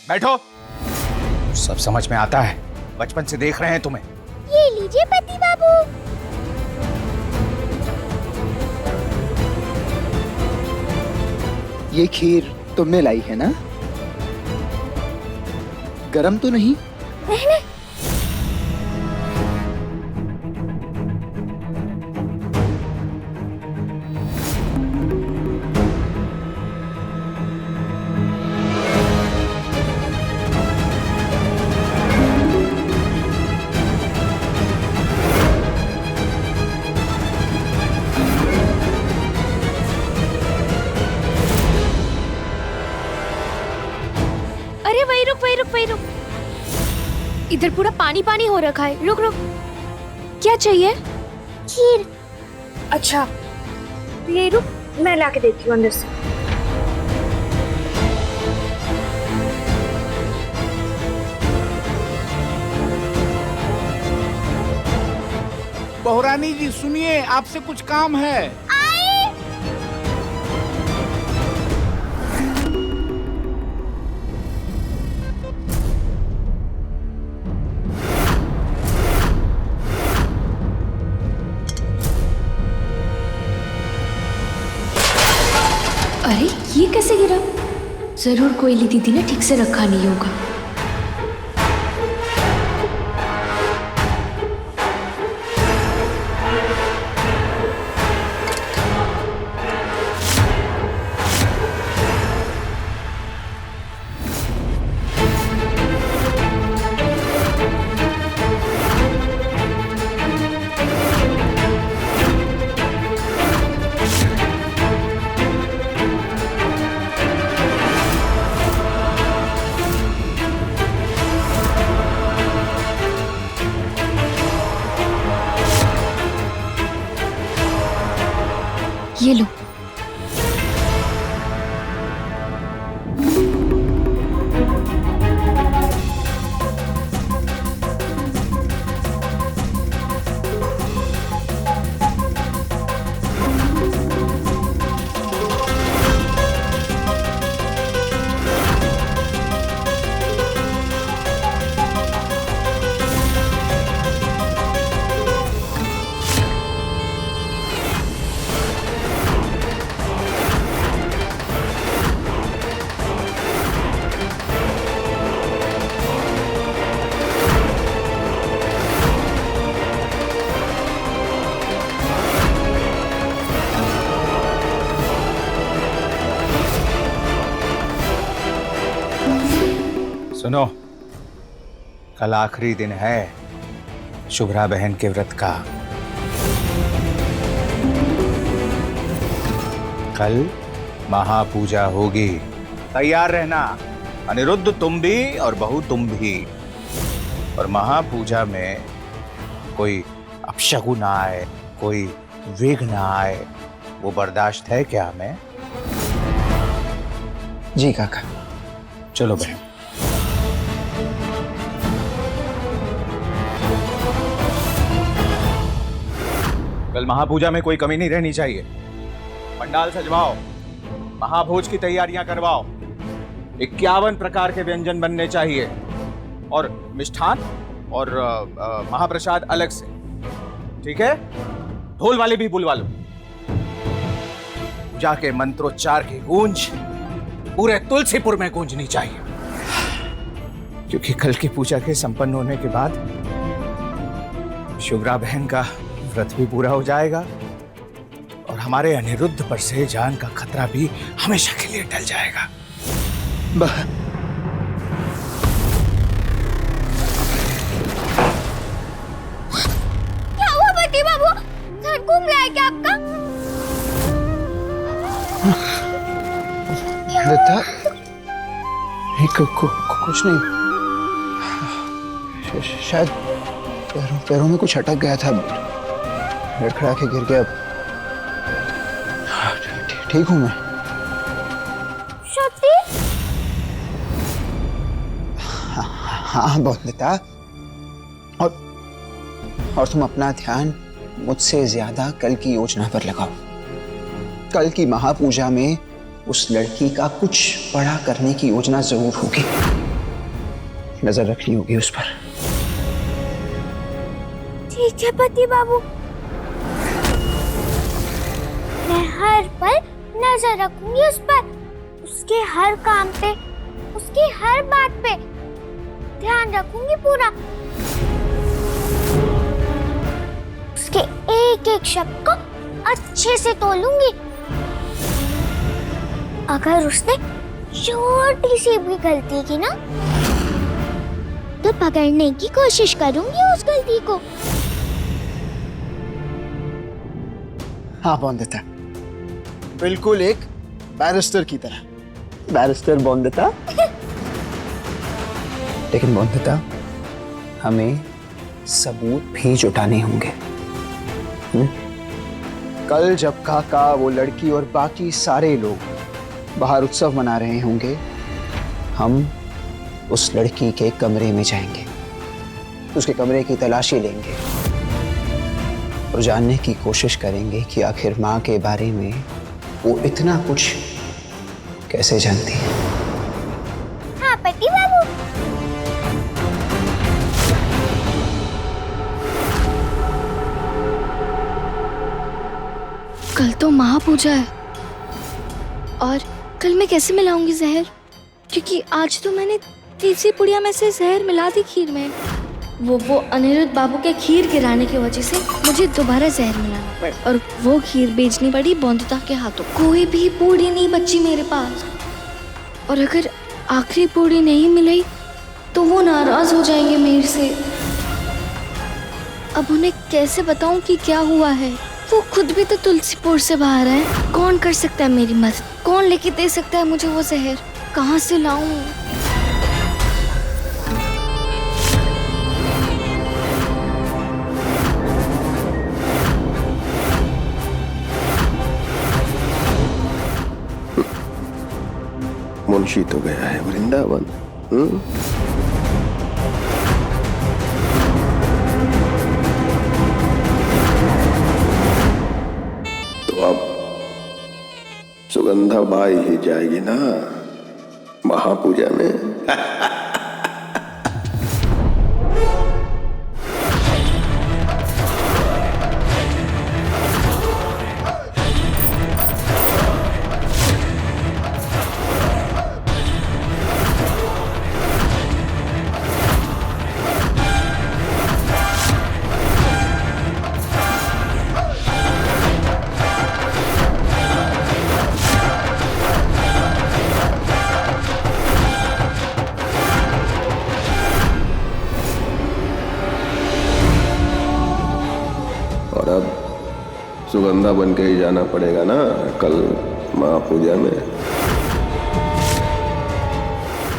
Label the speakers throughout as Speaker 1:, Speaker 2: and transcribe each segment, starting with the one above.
Speaker 1: बैठो। सब समझ में आता है, बचपन से देख रहे हैं तुम्हें।
Speaker 2: ये लीजिए पति बाबू।
Speaker 3: ये खीर तुमने लाई है ना? गरम तो नहीं?
Speaker 2: नहीं। अरे वही रुक। इधर पूरा पानी पानी हो रखा है। रुक। क्या चाहिए? खीर। अच्छा ये रुक, मैं लाके देती हूँ अंदर से।
Speaker 4: बहुरानी जी सुनिए, आपसे कुछ काम है।
Speaker 2: अरे ये कैसे गिरा? जरूर कोयली दीदी ने ठीक से रखा नहीं होगा। ये लो।
Speaker 1: सुनो, कल आखिरी दिन है शुभ्रा बहन के व्रत का। कल महापूजा होगी, तैयार रहना। अनिरुद्ध तुम भी और बहू तुम भी। और महापूजा में कोई अपशगुन ना आए, कोई विघ्न ना आए, वो बर्दाश्त है क्या हमें?
Speaker 3: जी काका।
Speaker 1: चलो बहन। कल महापूजा में कोई कमी नहीं रहनी चाहिए। पंडाल सजवाओ, महाभोज की तैयारियां करवाओ, 51 प्रकार के व्यंजन बनने चाहिए और मिष्ठान और महाप्रसाद अलग से, ठीक है? ढोल वाले भी बुलवा लो। पूजा के मंत्रोच्चार की गूंज पूरे तुलसीपुर में गूंजनी चाहिए, क्योंकि कल की पूजा के संपन्न होने के बाद शुभ्रा बहन का व्रत भी पूरा हो जाएगा और हमारे अनिरुद्ध पर से जान का खतरा भी हमेशा के लिए टल जाएगा।
Speaker 2: क्या हुआ पति बाबू? ध्यान घूम रहा है क्या आपका?
Speaker 3: लता, कुछ नहीं, शायद पैरों में कुछ अटक गया था, लड़खड़ा के गिर गया। ठीक हूं मैं।
Speaker 2: सच्ची?
Speaker 3: हाँ बहुत लता। और तुम अपना ध्यान मुझसे ज्यादा कल की योजना पर लगाओ। कल की महापूजा में उस लड़की का कुछ बड़ा करने की योजना जरूर होगी। नजर रखनी होगी उस पर।
Speaker 2: ठीक है पति बाबू, मैं हर पल नजर रखूंगी उस पर, उसके हर काम पे, उसकी हर बात पे ध्यान रखूंगी पूरा, उसके एक एक शब्द को अच्छे से तोलूंगी। अगर उसने छोटी सी भी गलती की ना, तो पकड़ने की कोशिश करूंगी उस गलती को।
Speaker 3: हाँ बॉन्दिता, बिल्कुल एक बैरिस्टर की तरह। बैरिस्टर बॉन्दिता। लेकिन बॉन्दिता, हमें सबूत भी जुटाने होंगे। कल जब काका, वो लड़की और बाकी सारे लोग बाहर उत्सव मना रहे होंगे, हम उस लड़की के कमरे में जाएंगे, उसके कमरे की तलाशी लेंगे और जानने की कोशिश करेंगे कि आखिर माँ के बारे में वो इतना कुछ कैसे जानती है।
Speaker 2: हाँ पति बाबू।
Speaker 5: कल तो महापूजा है और कल मैं कैसे मिलाऊंगी जहर, क्योंकि आज तो मैंने तीसरी पुड़िया में से जहर मिला दी खीर में। वो अनिरुद्ध बाबू के खीर गिराने की वजह से मुझे दोबारा जहर मिलाना पड़ा और वो खीर बेचनी पड़ी बॉन्दिता के हाथों। कोई भी पूड़ी नहीं बची मेरे पास, और अगर आखिरी पूड़ी नहीं मिली तो वो नाराज हो जाएंगे मेरे से। अब उन्हें कैसे बताऊं कि क्या हुआ है? वो खुद भी तो तुलसीपुर से बाहर है। कौन कर सकता है मेरी मदद? कौन लेके दे सकता है मुझे वो जहर? कहाँ से लाऊं?
Speaker 6: मुंशी तो गया है वृंदावन। तो अब सुगंधा बाई ही जाएगी ना महापूजा में। और अब सुगंधा बन के ही जाना पड़ेगा ना कल महापूजा में।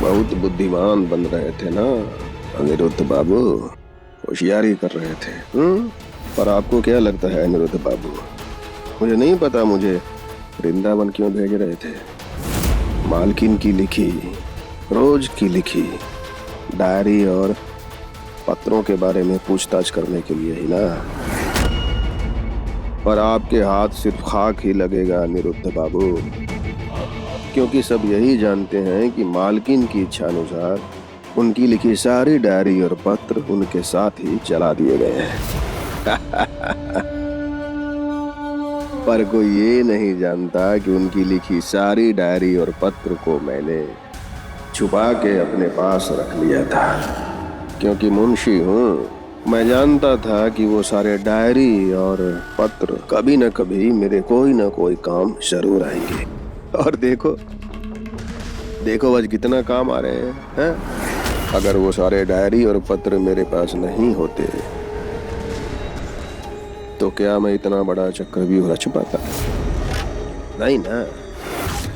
Speaker 6: बहुत बुद्धिमान बन रहे थे ना अनिरुद्ध बाबू, होशियारी कर रहे थे। पर आपको क्या लगता है अनिरुद्ध बाबू, मुझे नहीं पता मुझे वृंदावन क्यों भेज रहे थे? मालकिन की लिखी, रोज की लिखी डायरी और पत्रों के बारे में पूछताछ करने के लिए ही ना। पर आपके हाथ सिर्फ खाक ही लगेगा अनिरुद्ध बाबू, क्योंकि सब यही जानते हैं कि मालकिन की इच्छा अनुसार उनकी लिखी सारी डायरी और पत्र उनके साथ ही जला दिए गए हैं। पर कोई ये नहीं जानता कि उनकी लिखी सारी डायरी और पत्र को मैंने छुपा के अपने पास रख लिया था, क्योंकि मुंशी हूँ। मैं जानता था कि वो सारे डायरी और पत्र कभी न कभी मेरे कोई न कोई काम जरूर आएंगे। और देखो देखो आज कितना काम आ रहे हैं। अगर वो सारे डायरी और पत्र मेरे पास नहीं होते तो क्या मैं इतना बड़ा चक्रव्यूह रच पाता? नहीं ना।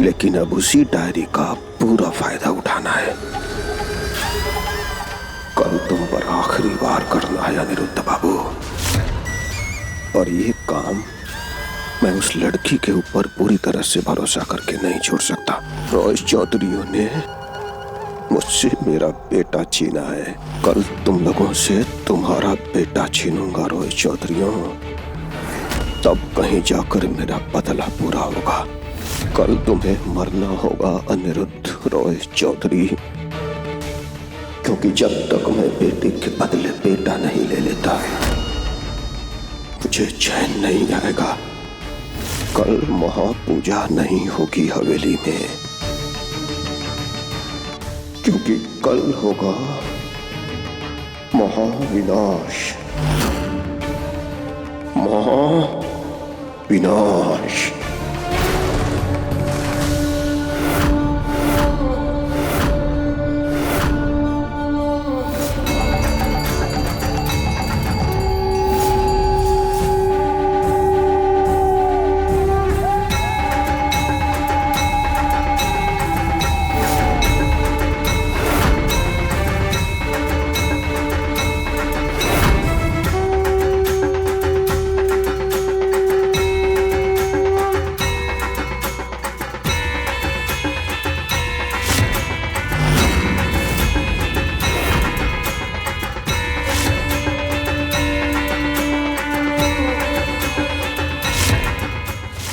Speaker 6: लेकिन अब उसी डायरी का पूरा फायदा उठाना है। कल तुम पर आखिरी बार करना है अनिरुद्ध बाबू, और ये काम मैं उस लड़की के ऊपर पूरी तरह से भरोसा करके नहीं छोड़ सकता। रॉय चौधरियों ने मुझसे मेरा बेटा छीना है। कल तुम लोगों से तुम्हारा बेटा छीनूंगा रॉय चौधरियों, तब कहीं जाकर मेरा बदला पूरा होगा। कल तुम्हें मरना होगा अनिरुद्ध रॉय चौधरी। क्योंकि जब तक मैं बेटे के बदले बेटा नहीं ले लेता मुझे चैन नहीं आएगा। कल महापूजा नहीं होगी हवेली में, क्योंकि कल होगा महाविनाश। महाविनाश।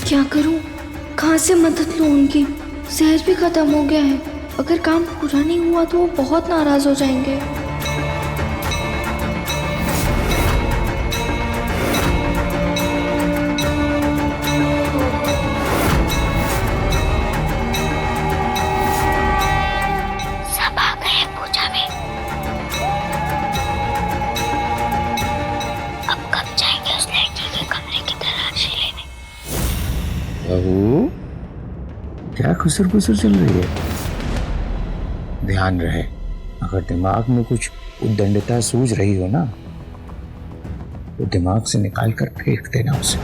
Speaker 5: क्या करूं? कहाँ से मदद लूं उनकी? जहर भी खत्म हो गया है। अगर काम पूरा नहीं हुआ तो वो बहुत नाराज हो जाएंगे। सब आ गए पूजा में। अब कब जाएंगे उस लड़की के कमरे की तलाशी लेने?
Speaker 7: बहू, क्या खुसर खुसर चल रही है? ध्यान रहे, अगर दिमाग में कुछ उद्दंडता सूझ रही हो ना तो दिमाग से निकाल कर फेंक देना उसे।